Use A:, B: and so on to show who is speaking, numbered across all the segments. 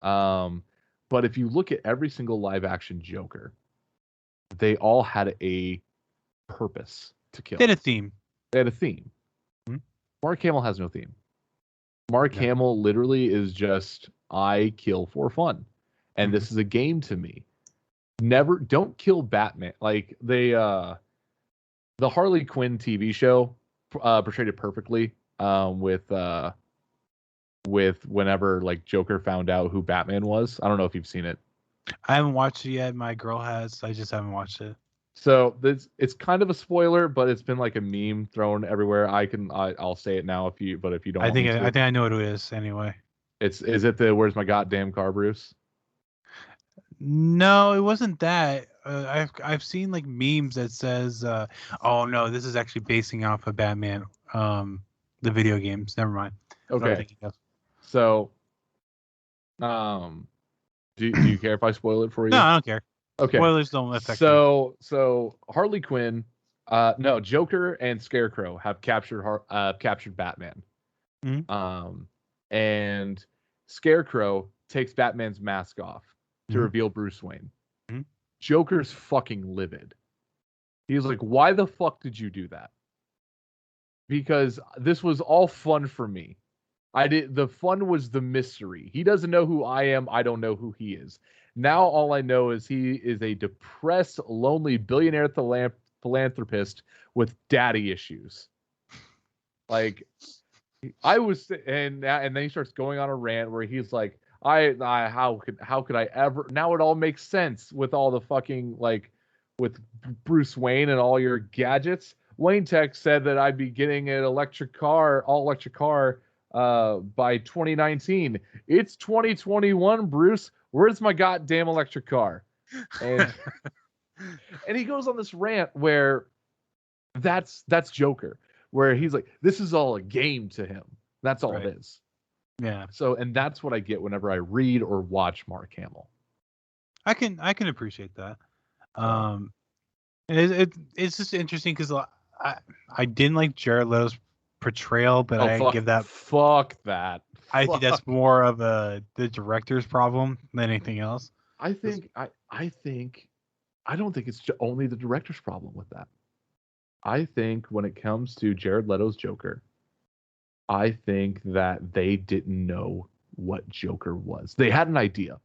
A: But if you look at every single live action Joker, they all had a purpose to kill.
B: They had a theme.
A: They had a theme.
B: Hmm?
A: Mark Hamill has no theme. Mark Hamill literally is just, I kill for fun. And this is a game to me. Don't kill Batman. Like the Harley Quinn TV show portrayed it perfectly with whenever like Joker found out who Batman was. I don't know if you've seen it.
B: I haven't watched it yet. My girl has. I just haven't watched it.
A: So it's kind of a spoiler, but it's been like a meme thrown everywhere. I'll say it now if you don't.
B: I think I know what it is anyway.
A: Is it the "Where's my goddamn car, Bruce"?
B: No, it wasn't that. I've seen like memes that says, "Oh no, this is actually basing off of Batman, the video games." Never mind.
A: Okay. So, do you care if I spoil it for you?
B: No, I don't care.
A: Okay.
B: Spoilers don't affect
A: me. So Harley Quinn, no, Joker and Scarecrow have captured Batman.
B: Mm-hmm.
A: And Scarecrow takes Batman's mask off to reveal Bruce Wayne.
B: Mm-hmm.
A: Joker's fucking livid. He's like, "Why the fuck did you do that?" Because this was all fun for me. The fun was the mystery. He doesn't know who I am. I don't know who he is. Now all I know is he is a depressed, lonely billionaire philanthropist with daddy issues. Like, I was, and then he starts going on a rant where he's like, how could I ever? Now it all makes sense with all the fucking like with Bruce Wayne and all your gadgets. Wayne Tech said that I'd be getting an all electric car by 2019. It's 2021, Bruce. Where's my goddamn electric car? And and he goes on this rant where that's Joker, where he's like, this is all a game to him. That's all it is.
B: Yeah.
A: So, and that's what I get whenever I read or watch Mark Hamill.
B: I can appreciate that. It's just interesting because I didn't like Jared Leto's portrayal, but I give that.
A: Fuck that.
B: I think that's more of the director's problem than anything else.
A: I don't think it's only the director's problem with that. I think when it comes to Jared Leto's Joker, I think that they didn't know what Joker was. They had an idea.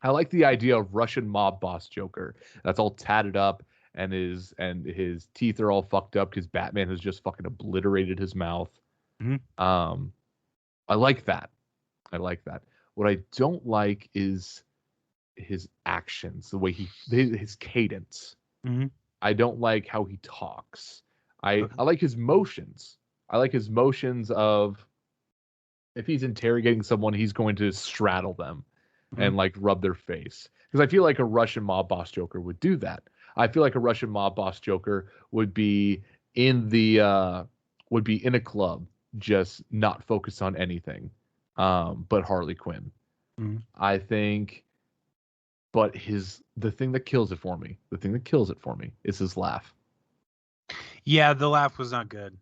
A: I like the idea of Russian mob boss Joker. That's all tatted up and his teeth are all fucked up because Batman has just fucking obliterated his mouth.
B: Mm-hmm.
A: I like that. What I don't like is his actions, the way his cadence.
B: Mm-hmm.
A: I don't like how he talks. I like his motions. I like his motions of if he's interrogating someone, he's going to straddle them and like rub their face. Because I feel like a Russian mob boss Joker would do that. I feel like a Russian mob boss Joker would be in a club, just not focused on anything, but Harley Quinn.
B: Mm-hmm.
A: I think, but the thing that kills it for me is his laugh.
B: Yeah, the laugh was not good.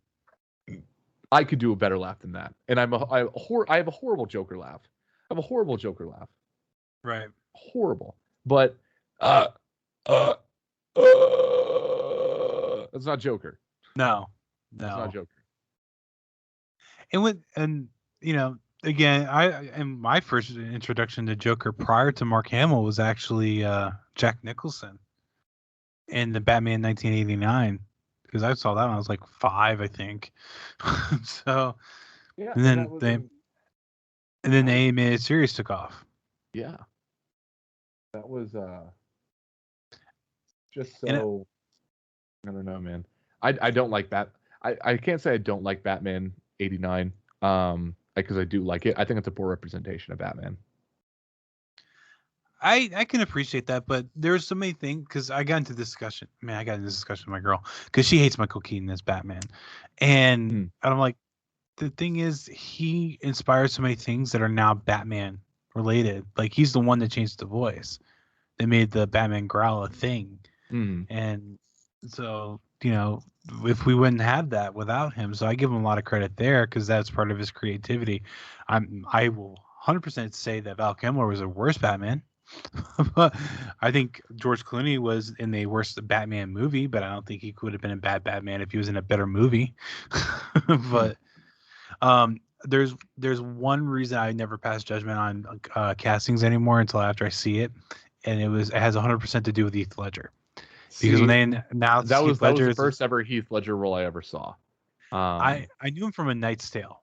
A: I could do a better laugh than that, and I have a horrible Joker laugh.
B: Right.
A: Horrible. But that's not Joker.
B: No.
A: That's not Joker.
B: And again, my first introduction to Joker prior to Mark Hamill was actually Jack Nicholson in the Batman 1989, because I saw that when I was like 5, I think. So yeah, and then the animated series took off.
A: Yeah. That was just so I don't know, man. I don't like I can't say I don't like Batman 89 because I do like it. I think it's a poor representation of Batman.
B: I can appreciate that, but there's so many things, because I got into this discussion. Man, I got into this discussion with my girl because she hates Michael Keaton as Batman, and I'm like, the thing is, he inspired so many things that are now Batman related. Like, he's the one that changed the voice. They made the Batman growl a thing, and so if we wouldn't have that without him, so I give him a lot of credit there because that's part of his creativity. I will 100% say that Val Kilmer was a worse Batman. But I think George Clooney was in the worst Batman movie, but I don't think he could have been a bad Batman if he was in a better movie. But there's one reason I never pass judgment on castings anymore until after I see it, and it has 100% to do with Heath Ledger. Because when they announced
A: that was the
B: as
A: first ever Heath Ledger role I ever saw.
B: I knew him from A Knight's Tale,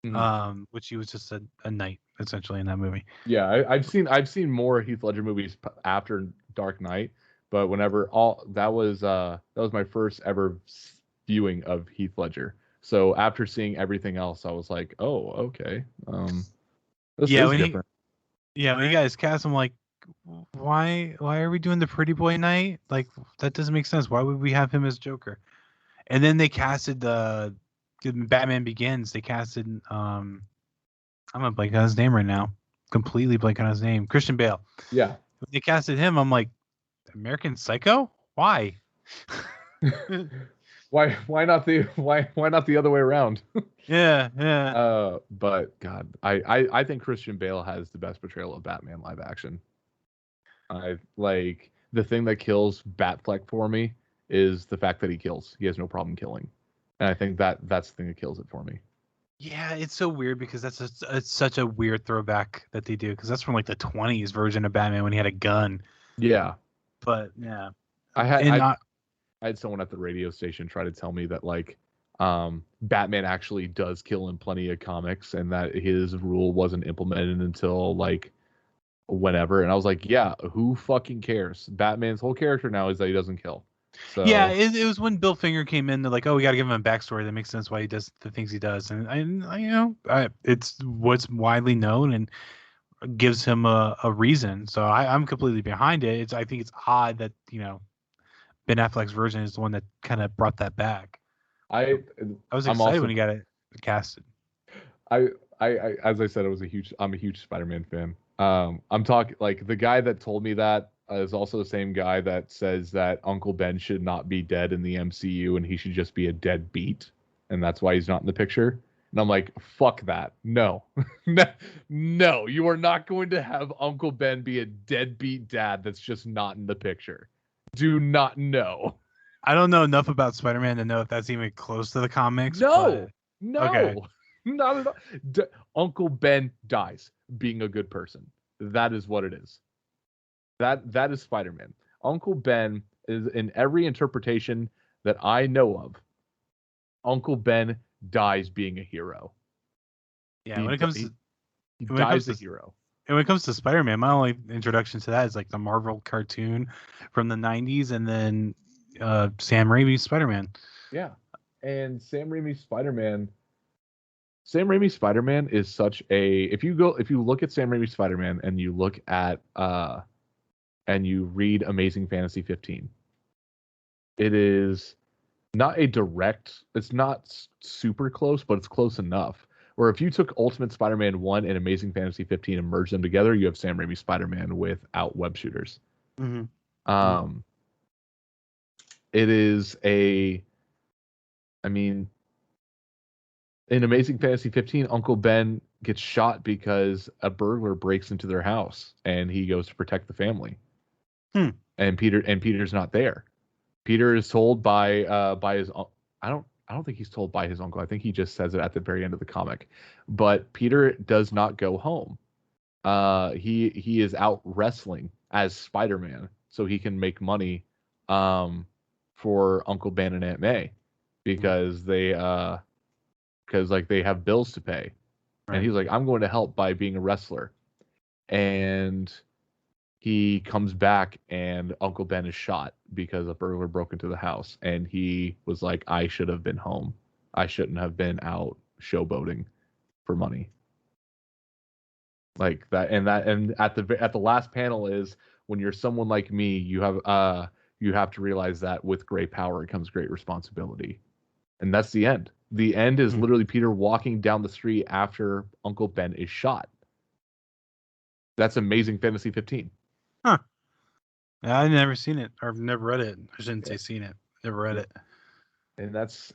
A: Mhm.
B: which he was just a knight essentially in that movie.
A: Yeah, I've seen more Heath Ledger movies after Dark Knight, but that was my first ever viewing of Heath Ledger. So after seeing everything else, I was like, oh, okay, this is different.
B: When you guys cast him, like, why are we doing the Pretty Boy Knight? Like, that doesn't make sense. Why would we have him as Joker? And then they casted the Batman Begins. They casted I'm gonna blank on his name right now. Completely blank on his name. Christian Bale.
A: Yeah.
B: When they casted him, I'm like, American Psycho? Why?
A: why not the other way around?
B: Yeah.
A: But God, I think Christian Bale has the best portrayal of Batman live action. I like the thing that kills Batfleck for me is the fact that he kills. He has no problem killing, and I think that's the thing that kills it for me.
B: Yeah, it's so weird because it's such a weird throwback that they do because that's from like the 20s version of Batman when he had a gun.
A: Yeah,
B: but yeah,
A: I had someone at the radio station try to tell me that like Batman actually does kill in plenty of comics and that his rule wasn't implemented until like whenever, and I was like, yeah, who fucking cares? Batman's whole character now is that he doesn't kill. So
B: yeah, it was when Bill Finger came in. They're like, oh, we got to give him a backstory that makes sense why he does the things he does, and it's what's widely known and gives him a reason. So I'm completely behind it. I think it's odd that Ben Affleck's version is the one that kind of brought that back. I was excited when he got it casted.
A: I as I said, I'm a huge Spider-Man fan. I'm talking like the guy that told me that is also the same guy that says that Uncle Ben should not be dead in the MCU and he should just be a deadbeat, and that's why he's not in the picture. And I'm like, fuck that. No. No, you are not going to have Uncle Ben be a deadbeat dad that's just not in the picture. Do not know.
B: I don't know enough about Spider-Man to know if that's even close to the comics.
A: No.
B: Okay.
A: Not at all. Uncle Ben dies being a good person. That is what it is. That is Spider-Man. Uncle Ben is in every interpretation that I know of. Uncle Ben dies being a hero.
B: Yeah, when it comes to
A: a hero.
B: And when it comes to Spider-Man, my only introduction to that is like the Marvel cartoon from the 90s and then Sam Raimi's Spider-Man.
A: Yeah. And Sam Raimi's Spider-Man is such a if you look at Sam Raimi's Spider-Man and you look at and you read Amazing Fantasy 15, it is not it's not super close, but it's close enough. Where if you took Ultimate Spider-Man 1 and Amazing Fantasy 15 and merged them together, you have Sam Raimi's Spider-Man without web shooters.
B: Mm-hmm.
A: It is in Amazing Fantasy 15, Uncle Ben gets shot because a burglar breaks into their house and he goes to protect the family. And Peter's not there. Peter is told by his I don't think he's told by his uncle. I think he just says it at the very end of the comic. But Peter does not go home. He is out wrestling as Spider-Man so he can make money for Uncle Ben and Aunt May because they have bills to pay. Right. And he's like, I'm going to help by being a wrestler. And he comes back and Uncle Ben is shot because a burglar broke into the house. And he was like, I should have been home. I shouldn't have been out showboating for money. Like that. And at the last panel is when you're someone like me, you have to realize that with great power comes great responsibility. And that's the end. The end is literally Peter walking down the street after Uncle Ben is shot. That's Amazing Fantasy 15.
B: Huh. Yeah, I've never seen it, or I've never read it. I shouldn't say seen it. Never read it.
A: And that's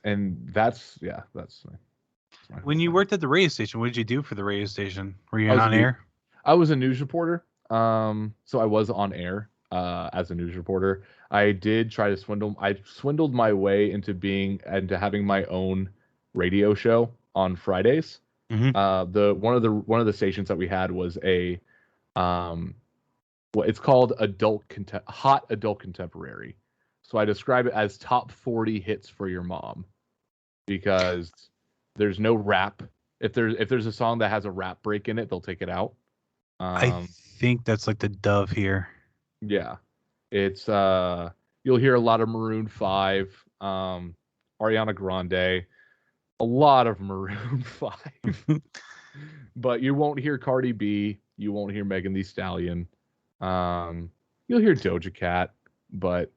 B: When you worked at the radio station, what did you do for the radio station? Were you on air?
A: I was a news reporter. So I was on air as a news reporter. I did try to swindled my way into having my own radio show on Fridays.
B: Mm-hmm.
A: One of the stations that we had was it's called hot adult contemporary. So I describe it as top 40 hits for your mom, because there's no rap. If there's a song that has a rap break in it, they'll take it out.
B: I think that's like the Dove here.
A: Yeah, it's you'll hear a lot of Maroon 5, Ariana Grande, a lot of Maroon 5, but you won't hear Cardi B. You won't hear Megan Thee Stallion. You'll hear Doja Cat, but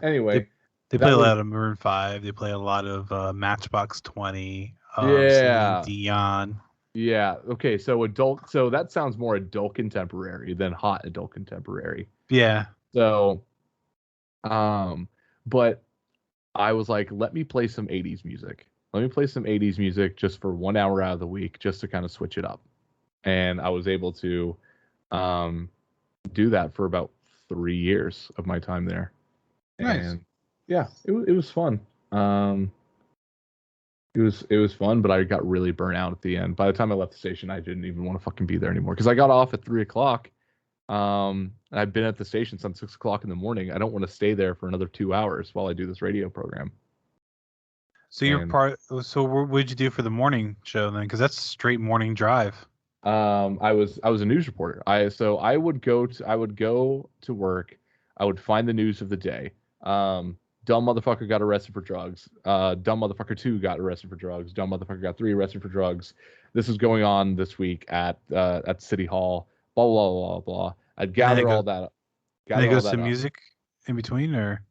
A: anyway,
B: they play a lot of Maroon 5. They play a lot of Matchbox 20.
A: Yeah,
B: Celine Dion.
A: Yeah. Okay. So that sounds more adult contemporary than hot adult contemporary.
B: Yeah.
A: So, but I was like, let me play some 80s music. Let me play some 80s music just for 1 hour out of the week, just to kind of switch it up. And I was able to, do that for about 3 years of my time there.
B: Nice.
A: And yeah, it was fun. It was fun, but I got really burnt out at the end. By the time I left the station, I didn't even want to fucking be there anymore, because I got off at 3:00. And I've been at the station since 6:00 in the morning. I don't want to stay there for another 2 hours while I do this radio program.
B: So So what would you do for the morning show then? Because that's a straight morning drive.
A: I was a news reporter. I would go to work. I would find the news of the day. Dumb motherfucker got arrested for drugs. Dumb motherfucker 2 got arrested for drugs. Dumb motherfucker got 3 arrested for drugs. This is going on this week at City Hall. Blah blah blah blah blah. I'd gather all that up.
B: And it goes to music in between, or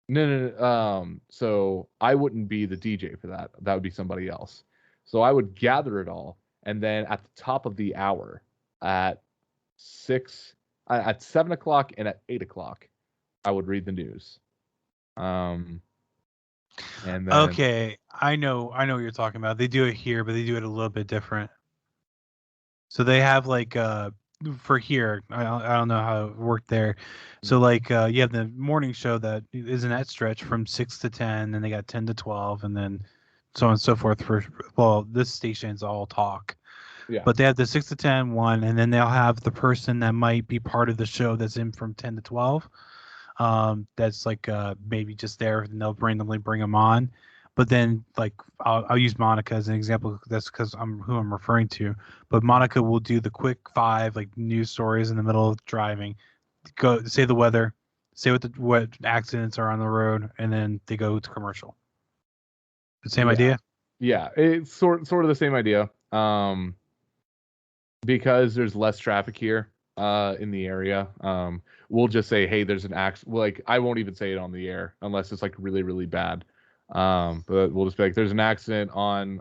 A: no. So I wouldn't be the DJ for that. That would be somebody else. So I would gather it all, and then at the top of the hour, at 7:00 and at 8:00, I would read the news. And then,
B: okay, I know what you're talking about. They do it here, but they do it a little bit different. So they have like for here, I don't know how it worked there. So like you have the morning show that is in that stretch from 6 to 10, and they got 10 to 12, and then so on and so forth. This station's all talk.
A: Yeah.
B: But they have the 6 to 10 one, and then they'll have the person that might be part of the show that's in from 10 to 12. That's like maybe just there, and they'll randomly bring them on. But then, like, I'll use Monica as an example. That's because I'm who I'm referring to. But Monica will do the quick 5 like news stories in the middle of driving. Go say the weather, say what accidents are on the road, and then they go to commercial. The same idea.
A: Yeah, it's sort of the same idea. Because there's less traffic here in the area. We'll just say, hey, there's an accident. Like, I won't even say it on the air unless it's like really, really bad. But we'll just be like, there's an accident on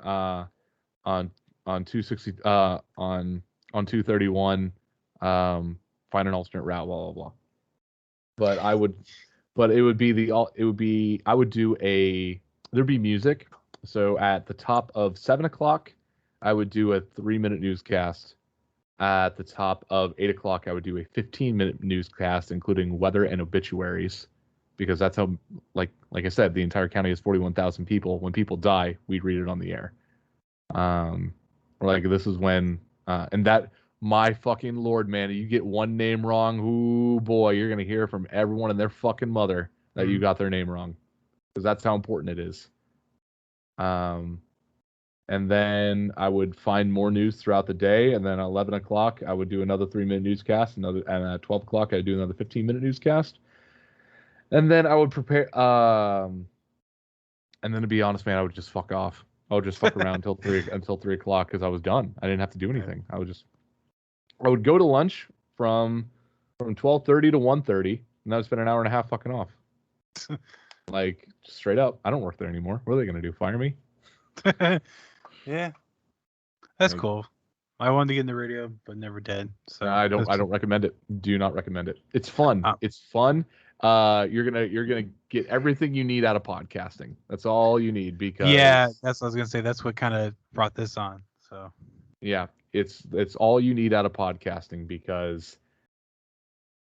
A: 260 on 231. Find an alternate route. Blah blah blah. But I would do there'd be music. So at the top of 7:00, I would do a 3-minute newscast. At the top of 8:00, I would do a 15-minute newscast, including weather and obituaries, because that's how, like I said, the entire county is 41,000 people. When people die, we read it on the air. Like, this is when, and that, my fucking Lord, man, you get one name wrong, ooh boy, you're gonna hear from everyone and their fucking mother that you got their name wrong, because that's how important it is. And then I would find more news throughout the day. And then at 11:00, I would do another 3-minute newscast. And at 12:00, I'd do another 15-minute newscast. And then I would prepare. And then, to be honest, man, I would just fuck off. I would just fuck around until 3:00, because I was done. I didn't have to do anything. I would go to lunch from 12:30 to 1:30, and I would spend an hour and a half fucking off. Like, straight up, I don't work there anymore. What are they gonna do? Fire me?
B: Yeah, that's cool. I wanted to get in the radio, but never did. So
A: I don't recommend it. Do not recommend it. It's fun. It's fun. you're gonna get everything you need out of podcasting. That's all you need because
B: that's what I was gonna say. That's what kind of brought this on. So
A: yeah, it's all you need out of podcasting because